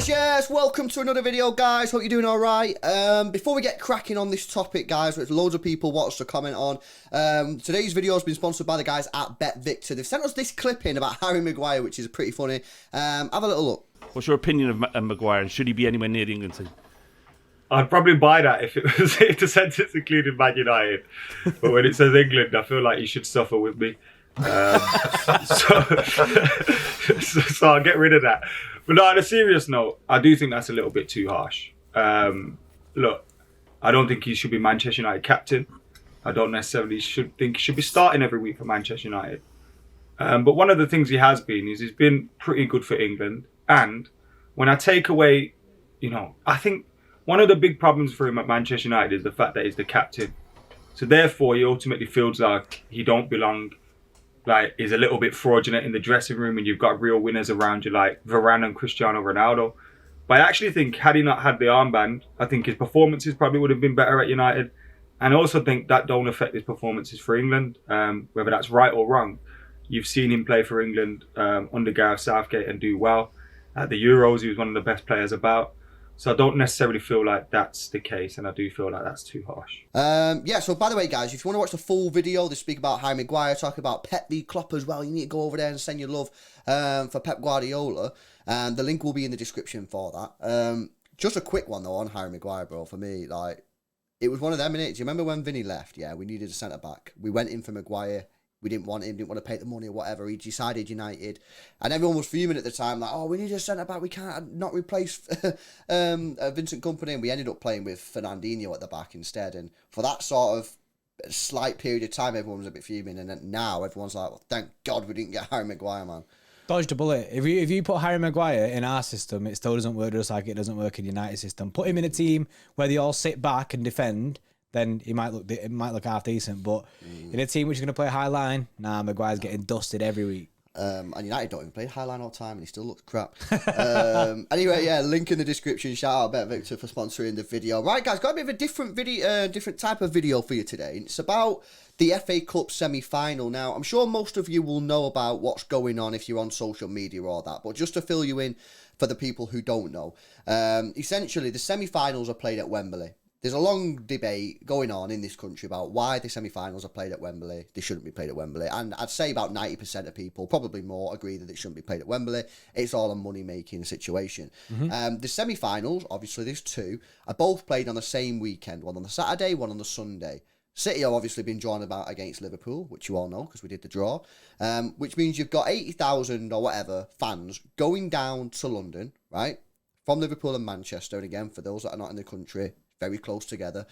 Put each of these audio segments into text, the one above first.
Yes, welcome to another video, guys. Hope you're doing all right. Before we get cracking on this topic, guys, which loads of people watched to comment on, today's video has been sponsored by the guys at Bet Victor. They've sent us this clip in about Harry Maguire, which is pretty funny. Have a little look. What's your opinion of Maguire, and should he be anywhere near the England team? I'd probably buy that if it was if the sentence included Man United. But when it says England, I feel like he should suffer with me. So I'll get rid of that. But no, on a serious note, I do think that's a little bit too harsh. Look, I don't think he should be Manchester United captain. I don't necessarily think he should be starting every week for Manchester United. But one of the things he has been is he's been pretty good for England. And when I take away, I think one of the big problems for him at Manchester United is the fact that he's the captain. So therefore, he ultimately feels like he don't belong. Like, he's a little bit fraudulent in the dressing room, and you've got real winners around you like Varane and Cristiano Ronaldo. But I actually think had he not had the armband, I think his performances probably would have been better at United. And I also think that don't affect his performances for England, whether that's right or wrong. You've seen him play for England under Gareth Southgate and do well. At the Euros, he was one of the best players about. So I don't necessarily feel like that's the case, and I do feel like that's too harsh. So by the way, guys, if you want to watch the full video, they speak about Harry Maguire, talk about Pep v Klopp as well. You need to go over there and send your love for Pep Guardiola. The link will be in the description for that. Just a quick one, though, on Harry Maguire, bro. For me, like, it was one of them minutes. Do you remember when Vinny left? Yeah, we needed a centre-back. We went in for Maguire. We didn't want him, didn't want to pay the money or whatever. He decided United. And everyone was fuming at the time, like, oh, we need a centre-back. We can't not replace Vincent Kompany. And we ended up playing with Fernandinho at the back instead. And for that sort of slight period of time, everyone was a bit fuming. And then now everyone's like, well, thank God we didn't get Harry Maguire, man. Dodged a bullet. If you put Harry Maguire in our system, it still doesn't work just like it doesn't work in United system. Put him in a team where they all sit back and defend, then it might look half decent. But in a team which is going to play high line, Maguire's getting dusted every week. And United don't even play high line all the time, and he still looks crap. Anyway, yeah, link in the description. Shout out Bet Victor for sponsoring the video. Right, guys, got a bit of a different type of video for you today. It's about the FA Cup semi-final. Now, I'm sure most of you will know about what's going on if you're on social media or that, but just to fill you in for the people who don't know, essentially the semi-finals are played at Wembley. There's a long debate going on in this country about why the semi-finals are played at Wembley. They shouldn't be played at Wembley. And I'd say about 90% of people, probably more, agree that it shouldn't be played at Wembley. It's all a money-making situation. The semi-finals, obviously there's two, are both played on the same weekend. One on the Saturday, one on the Sunday. City have obviously been drawn about against Liverpool, which you all know because we did the draw. Which means you've got 80,000 or whatever fans going down to London, right? From Liverpool and Manchester. And again, for those that are not in the country, very close together.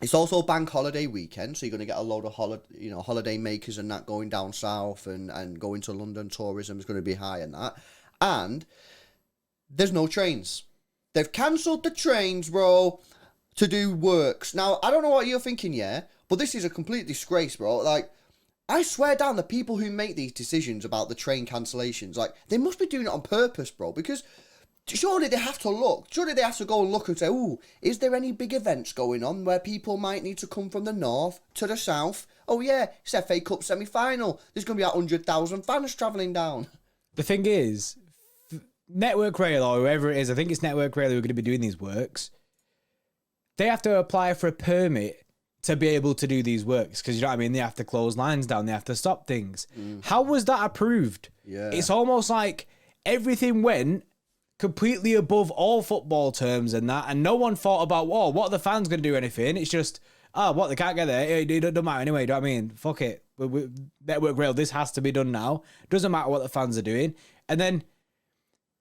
It's also bank holiday weekend, so you're going to get a load of holiday makers and that going down south and going to London. Tourism is going to be high and that. And there's no trains. They've cancelled the trains, bro, to do works. Now, I don't know what you're thinking, yeah, but this is a complete disgrace, bro. Like, I swear down the people who make these decisions about the train cancellations, like, they must be doing it on purpose, bro, because surely they have to look. Surely they have to go and look and say, ooh, is there any big events going on where people might need to come from the north to the south? Oh, yeah, it's FA Cup semi-final. There's going to be 100,000 fans travelling down. The thing is, Network Rail or whoever it is, I think it's Network Rail who are going to be doing these works. They have to apply for a permit to be able to do these works because, you know what I mean? They have to close lines down. They have to stop things. How was that approved? Yeah. It's almost like everything went completely above all football terms and that, and no one thought about, whoa, what are the fans going to do anything? It's just, what, they can't get there? It doesn't matter anyway, do you know what I mean? Fuck it. Network Rail, this has to be done now. Doesn't matter what the fans are doing. And then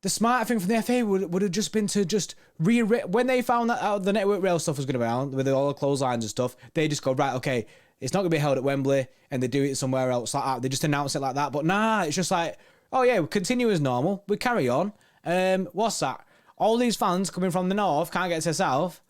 the smart thing from the FA would have just been to just when they found that out the Network Rail stuff was going to be out, with all the clotheslines and stuff, they just go, right, okay, it's not going to be held at Wembley, and they do it somewhere else like that. They just announce it like that. But nah, it's just like, oh yeah, we continue as normal. We carry on. What's that? All these fans coming from the north can't get to the south.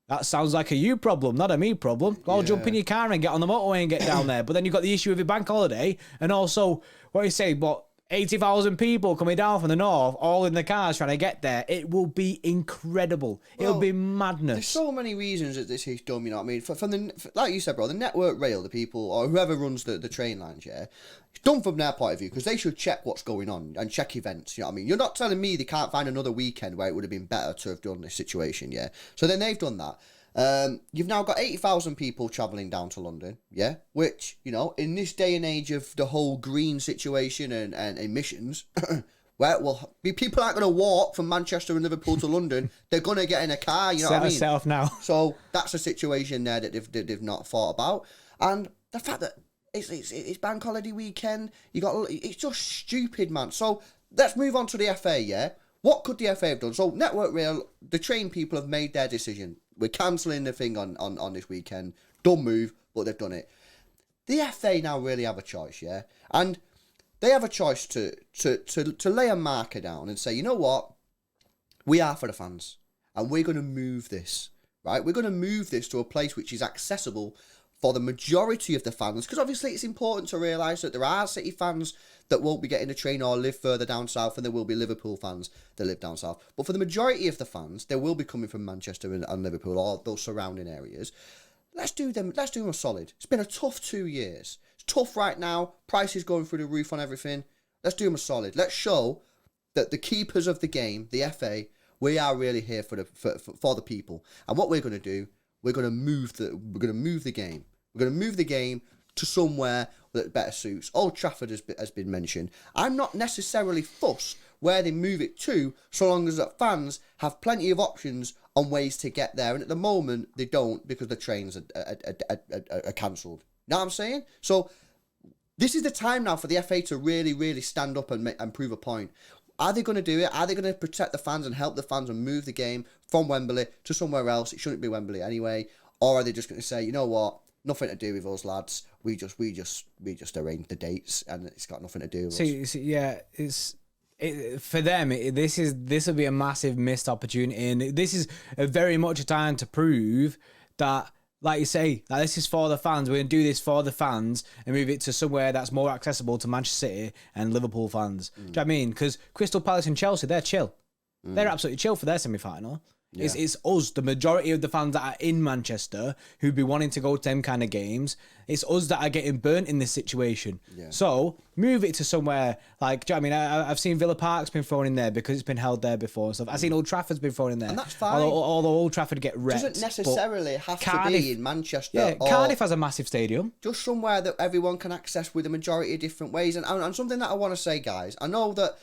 That sounds like a you problem, not a me problem. Go jump in your car and get on the motorway and get down there. But then you've got the issue of your bank holiday, and also what you say, but 80,000 people coming down from the north, all in the cars trying to get there. It will be incredible. It'll be madness. There's so many reasons that this is dumb, you know what I mean? Like you said, bro, the Network Rail, the people, or whoever runs the train lines, yeah, it's done from their point of view, because they should check what's going on and check events, you know what I mean? You're not telling me they can't find another weekend where it would have been better to have done this situation, yeah? So then they've done that. You've now got 80,000 people travelling down to London, yeah? Which, you know, in this day and age of the whole green situation and emissions, where people aren't going to walk from Manchester and Liverpool to London. They're going to get in a car, you know what I mean? Set off now. So that's a situation there that they've not thought about. And the fact that it's bank holiday weekend, it's just stupid, man. So let's move on to the FA, yeah? What could the FA have done? So Network Rail, the train people have made their decision. We're cancelling the thing on this weekend. Dumb move, but they've done it. The FA now really have a choice, yeah? And they have a choice to lay a marker down and say, you know what? We are for the fans. And we're going to move this, right? We're going to move this to a place which is accessible for the majority of the fans. Because obviously it's important to realise that there are City fans that won't be getting a train or live further down south, and there will be Liverpool fans that live down south. But for the majority of the fans, they will be coming from Manchester and Liverpool or those surrounding areas. Let's do them a solid. It's been a tough 2 years. It's tough right now. Prices going through the roof on everything. Let's do them a solid. Let's show that the keepers of the game, the FA, we are really here for the people. And what we're going to do, we're going to move the game. We're going to move the game to somewhere that better suits. Old Trafford has been mentioned. I'm not necessarily fussed where they move it to, so long as the fans have plenty of options on ways to get there. And at the moment, they don't, because the trains are cancelled. You know what I'm saying? So this is the time now for the FA to really, really stand up and prove a point. Are they going to do it? Are they going to protect the fans and help the fans and move the game from Wembley to somewhere else? It shouldn't be Wembley anyway. Or are they just going to say, you know what? Nothing to do with us, lads. We just arrange the dates, and it's got nothing to do with us. Yeah, for them. This will be a massive missed opportunity, and this is very much a time to prove that, like you say, that this is for the fans. We're going to do this for the fans and move it to somewhere that's more accessible to Manchester City and Liverpool fans. Do you know what I mean? Because Crystal Palace and Chelsea, they're chill. They're absolutely chill for their semi-final. Yeah. It's us, the majority of the fans that are in Manchester, who'd be wanting to go to them kind of games. It's us that are getting burnt in this situation. Yeah. So move it to somewhere like, do you know what I mean? I've seen Villa Park's been thrown in there because it's been held there before and stuff. I've seen Old Trafford's been thrown in there. And that's fine. Although Old Trafford get wrecked. Doesn't necessarily have Cardiff, to be in Manchester. Yeah, Cardiff has a massive stadium. Just somewhere that everyone can access with a majority of different ways. And something that I want to say, guys, I know that,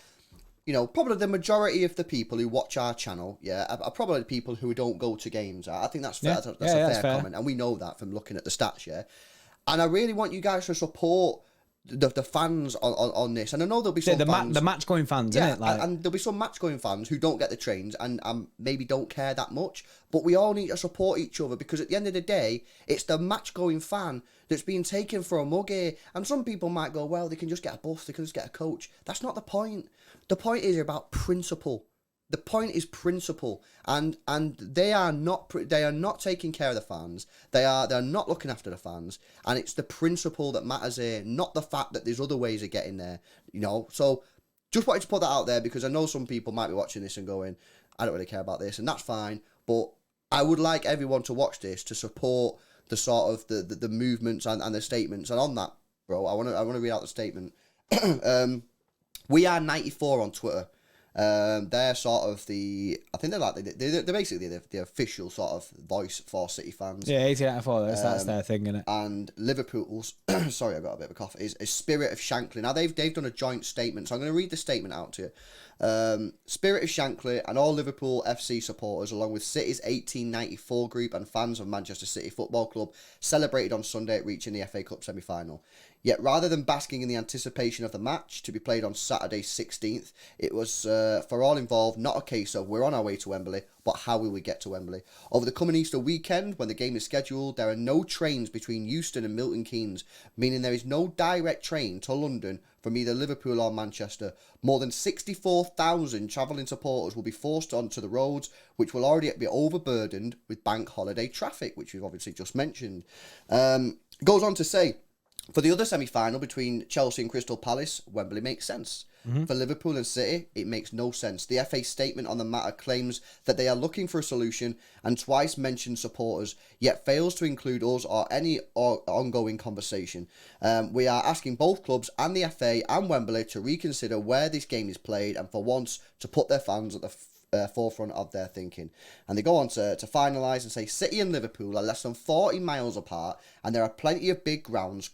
you know, probably the majority of the people who watch our channel, yeah, are probably the people who don't go to games. I think that's fair. Yeah. That's a fair comment. And we know that from looking at the stats, yeah. And I really want you guys to support the fans on this. And I know there'll be some fans... The match-going fans, yeah, innit? Like... and there'll be some match-going fans who don't get the trains and maybe don't care that much. But we all need to support each other, because at the end of the day, it's the match-going fan that's being taken for a mug here. And some people might go, well, they can just get a bus, they can just get a coach. That's not the point. The point is about principle. The point is principle, and they are not taking care of the fans. They're not looking after the fans, and it's the principle that matters here, not the fact that there's other ways of getting there. You know, so just wanted to put that out there, because I know some people might be watching this and going, I don't really care about this, and that's fine. But I would like everyone to watch this to support the sort of the movements and the statements. And on that, bro, I want to read out the statement. We are 94 on Twitter. They're sort of they're basically the official sort of voice for City fans. Yeah, 1894, that's their thing, innit? And Liverpool's sorry, I got a bit of a cough, is Spirit of Shankly. Now they've done a joint statement, so I'm going to read the statement out to you. Spirit of Shankly and all Liverpool FC supporters, along with City's 1894 group and fans of Manchester City Football Club, celebrated on Sunday at reaching the FA Cup semi-final. Yet rather than basking in the anticipation of the match to be played on Saturday 16th, it was, for all involved, not a case of we're on our way to Wembley, but how will we get to Wembley? Over the coming Easter weekend, when the game is scheduled, there are no trains between Euston and Milton Keynes, meaning there is no direct train to London from either Liverpool or Manchester. More than 64,000 travelling supporters will be forced onto the roads, which will already be overburdened with bank holiday traffic, which we've obviously just mentioned. Goes on to say, For the other semi-final between Chelsea and Crystal Palace, Wembley makes sense. For Liverpool and City, it makes no sense. The FA statement on the matter claims that they are looking for a solution and twice mentions supporters, yet fails to include us or any ongoing conversation. We are asking both clubs and the FA and Wembley to reconsider where this game is played and for once to put their fans at the forefront of their thinking. And they go on to finalise and say City and Liverpool are less than 40 miles apart and there are plenty of big grounds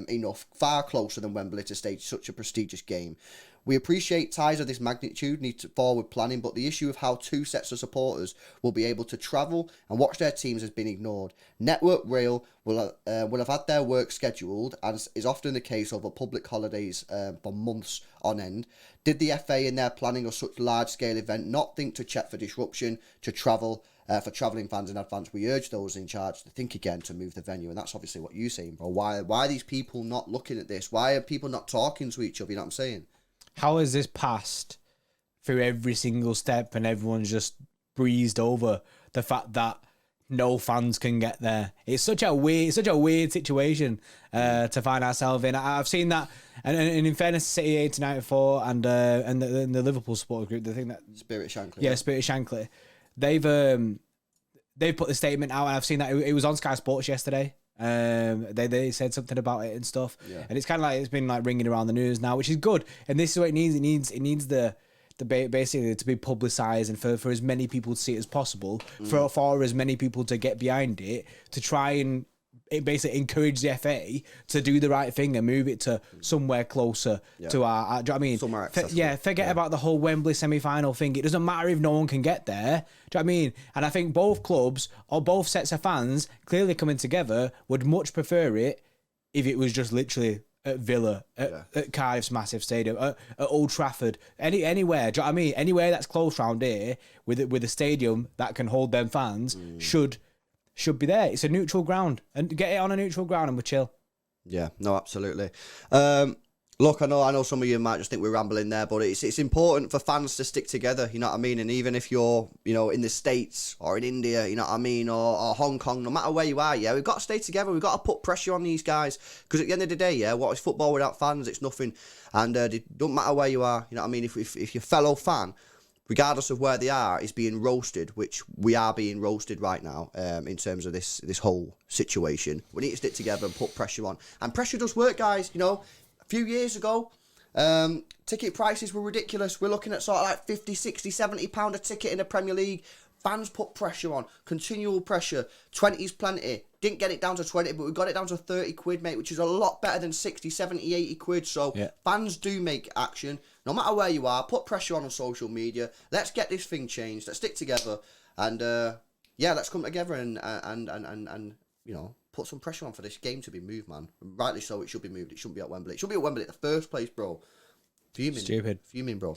enough far closer than Wembley to stage such a prestigious game. We appreciate ties of this magnitude need forward planning, but the issue of how two sets of supporters will be able to travel and watch their teams has been ignored. Network Rail will have had their work scheduled, as is often the case over public holidays for months on end. Did the FA in their planning of such large-scale event not think to check for disruption to travel for travelling fans in advance? We urge those in charge to think again to move the venue, and that's obviously what you're saying, bro. Why are these people not looking at this? Why are people not talking to each other? You know what I'm saying? How has this passed through every single step and everyone's just breezed over the fact that no fans can get there? It's such a weird situation to find ourselves in. I've seen that, and in fairness, City 1894 and the Liverpool supporter group, the thing that Spirit Shankly. Yeah, Spirit Shankly. They've put the statement out, and I've seen that it was on Sky Sports yesterday. They said something about it and stuff, and it's kind of like it's been like ringing around the news now, which is good. And this is what it needs. It needs the basically to be publicised and for as many people to see it as possible, for as many people to get behind it, to try and basically encourage the FA to do the right thing and move it to somewhere closer to our. Do you know what I mean? Somewhere accessible. Forget about the whole Wembley semi-final thing. It doesn't matter if no one can get there. Do you know what I mean? And I think both clubs or both sets of fans clearly coming together would much prefer it if it was just literally at Villa, at Cardiff's massive stadium, at Old Trafford, anywhere. Do you know what I mean? Anywhere that's close round here with a stadium that can hold them fans should be there. It's a neutral ground, and get it on a neutral ground and we're chill. Yeah, no, absolutely. Look, I know some of you might just think we're rambling there, but it's important for fans to stick together, you know what I mean? And even if you're, in the States or in India, you know what I mean, or Hong Kong, no matter where you are, we've got to stay together. We've got to put pressure on these guys, because at the end of the day, what is football without fans? It's nothing. And it don't matter where you are, you know what I mean? If your fellow fan, regardless of where they are, is being roasted, which we are being roasted right now in terms of this whole situation. We need to stick together and put pressure on. And pressure does work, guys. A few years ago, ticket prices were ridiculous. We're looking at sort of like 50, 60, 70 pound a ticket in the Premier League. Fans put pressure on, continual pressure. 20's plenty. Didn't get it down to 20, but we got it down to 30 quid, mate, which is a lot better than 60, 70, 80 quid. So fans do make action. No matter where you are, put pressure on social media. Let's get this thing changed. Let's stick together. And, let's come together and put some pressure on for this game to be moved, man. Rightly so, it should be moved. It shouldn't be at Wembley. It should be at Wembley at the first place, bro. Fuming, bro.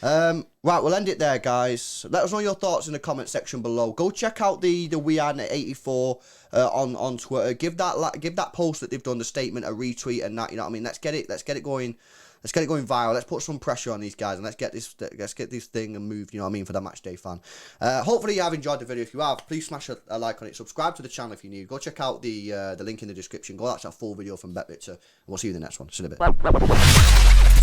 Right, we'll end it there, guys. Let us know your thoughts in the comment section below. Go check out the We Are 84 on Twitter. Give that post that they've done, the statement, a retweet and that. You know what I mean? Let's get it going. Let's get it going viral. Let's put some pressure on these guys and let's get this thing and move. You know what I mean, for the match day fan. Hopefully you have enjoyed the video. If you have, please smash a like on it. Subscribe to the channel if you're new. Go check out the link in the description. Go watch that full video from Bet Victor, and we'll see you in the next one. See you in a bit.